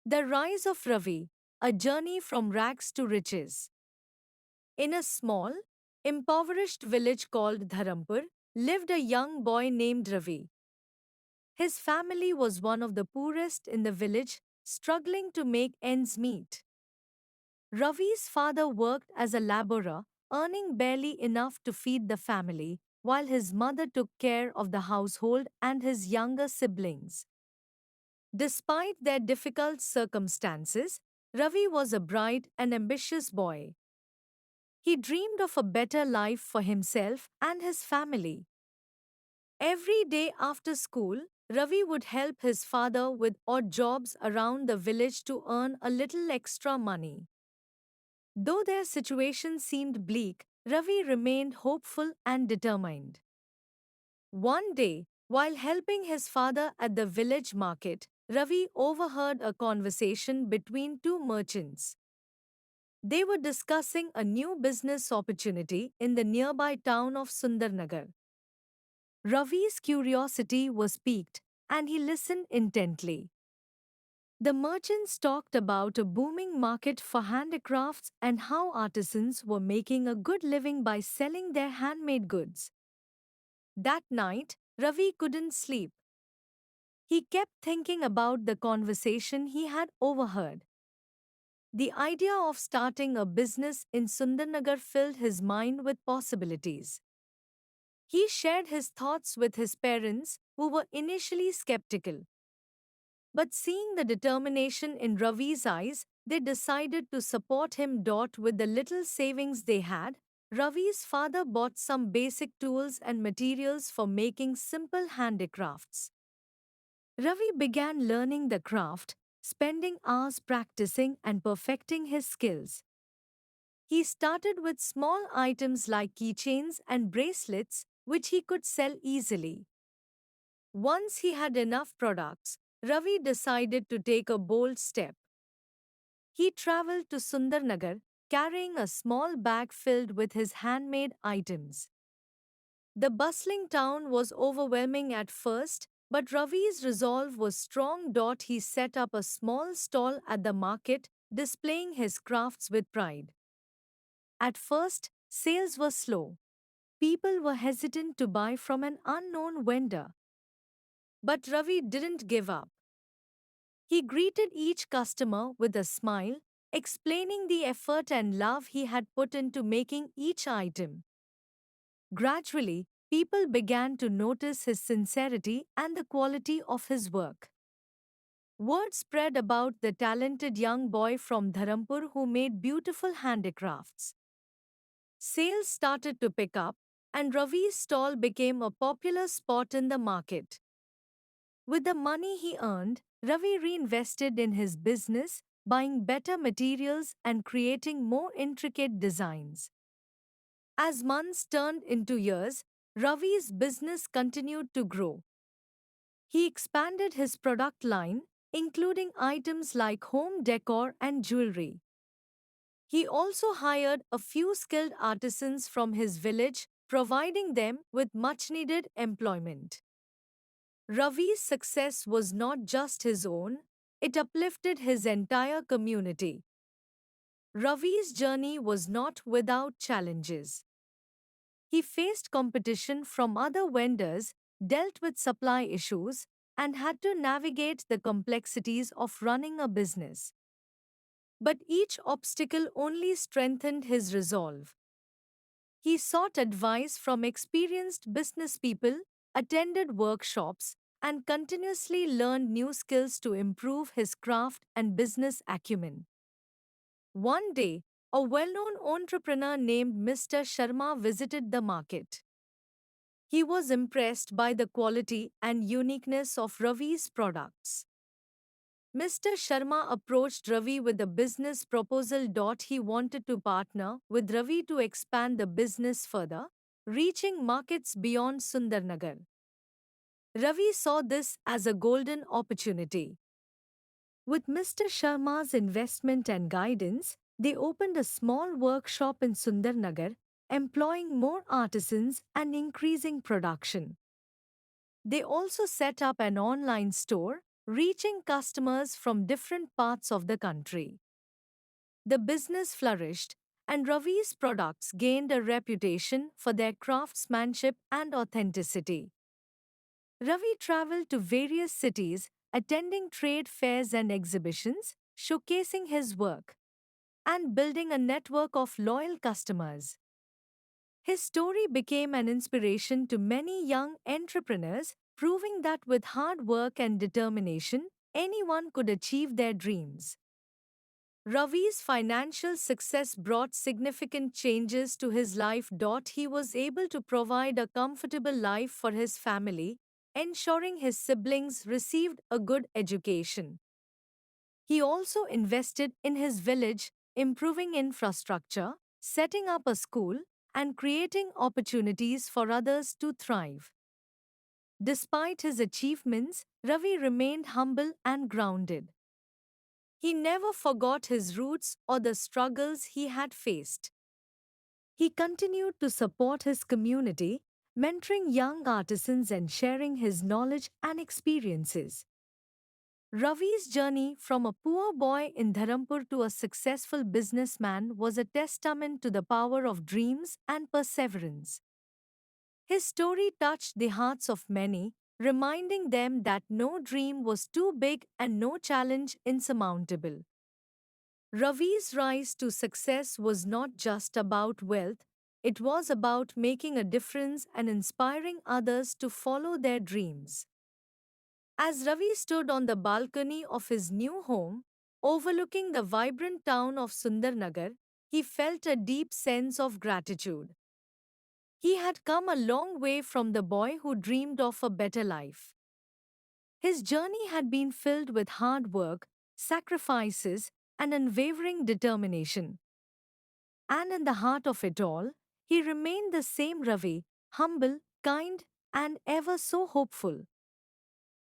The Rise of Ravi, a journey from rags to riches. In a small, impoverished village called Dharampur, lived a young boy named Ravi. His family was one of the poorest in the village, struggling to make ends meet. Ravi's father worked as a laborer, earning barely enough to feed the family, while his mother took care of the household and his younger siblings. Despite their difficult circumstances, Ravi was a bright and ambitious boy. He dreamed of a better life for himself and his family. Every day after school, Ravi would help his father with odd jobs around the village to earn a little extra money. Though their situation seemed bleak, Ravi remained hopeful and determined. One day, while helping his father at the village market, Ravi overheard a conversation between two merchants. They were discussing a new business opportunity in the nearby town of Sundarnagar. Ravi's curiosity was piqued, and he listened intently. The merchants talked about a booming market for handicrafts and how artisans were making a good living by selling their handmade goods. That night, Ravi couldn't sleep. He kept thinking about the conversation he had overheard. The idea of starting a business in Sundarnagar filled his mind with possibilities. He shared his thoughts with his parents, who were initially skeptical. But seeing the determination in Ravi's eyes, they decided to support him. With the little savings they had, Ravi's father bought some basic tools and materials for making simple handicrafts. Ravi began learning the craft, spending hours practicing and perfecting his skills. He started with small items like keychains and bracelets, which he could sell easily. Once he had enough products, Ravi decided to take a bold step. He traveled to Sundarnagar, carrying a small bag filled with his handmade items. The bustling town was overwhelming at first, but Ravi's resolve was strong. He set up a small stall at the market, displaying his crafts with pride. At first, sales were slow. People were hesitant to buy from an unknown vendor. But Ravi didn't give up. He greeted each customer with a smile, explaining the effort and love he had put into making each item. Gradually, people began to notice his sincerity and the quality of his work. Word spread about the talented young boy from Dharampur who made beautiful handicrafts. Sales started to pick up, and Ravi's stall became a popular spot in the market. With the money he earned, Ravi reinvested in his business, buying better materials and creating more intricate designs. As months turned into years, Ravi's business continued to grow. He expanded his product line, including items like home decor and jewelry. He also hired a few skilled artisans from his village, providing them with much needed employment. Ravi's success was not just his own, it uplifted his entire community. Ravi's journey was not without challenges. He faced competition from other vendors, dealt with supply issues, and had to navigate the complexities of running a business. But each obstacle only strengthened his resolve. He sought advice from experienced business people, attended workshops, and continuously learned new skills to improve his craft and business acumen. One day, a well known entrepreneur named Mr. Sharma visited the market. He was impressed by the quality and uniqueness of Ravi's products. Mr. Sharma approached Ravi with a business proposal. He wanted to partner with Ravi to expand the business further, reaching markets beyond Sundarnagar. Ravi saw this as a golden opportunity. With Mr. Sharma's investment and guidance, they opened a small workshop in Sundarnagar, employing more artisans and increasing production. They also set up an online store, reaching customers from different parts of the country. The business flourished, and Ravi's products gained a reputation for their craftsmanship and authenticity. Ravi traveled to various cities, attending trade fairs and exhibitions, showcasing his work, and building a network of loyal customers. His story became an inspiration to many young entrepreneurs, proving that with hard work and determination, anyone could achieve their dreams. Ravi's financial success brought significant changes to his life. He was able to provide a comfortable life for his family, ensuring his siblings received a good education. He also invested in his village, improving infrastructure, setting up a school, and creating opportunities for others to thrive. Despite his achievements, Ravi remained humble and grounded. He never forgot his roots or the struggles he had faced. He continued to support his community, mentoring young artisans and sharing his knowledge and experiences. Ravi's journey from a poor boy in Dharampur to a successful businessman was a testament to the power of dreams and perseverance. His story touched the hearts of many, reminding them that no dream was too big and no challenge insurmountable. Ravi's rise to success was not just about wealth, it was about making a difference and inspiring others to follow their dreams. As Ravi stood on the balcony of his new home, overlooking the vibrant town of Sundarnagar, he felt a deep sense of gratitude. He had come a long way from the boy who dreamed of a better life. His journey had been filled with hard work, sacrifices, and unwavering determination. And in the heart of it all, he remained the same Ravi, humble, kind, and ever so hopeful.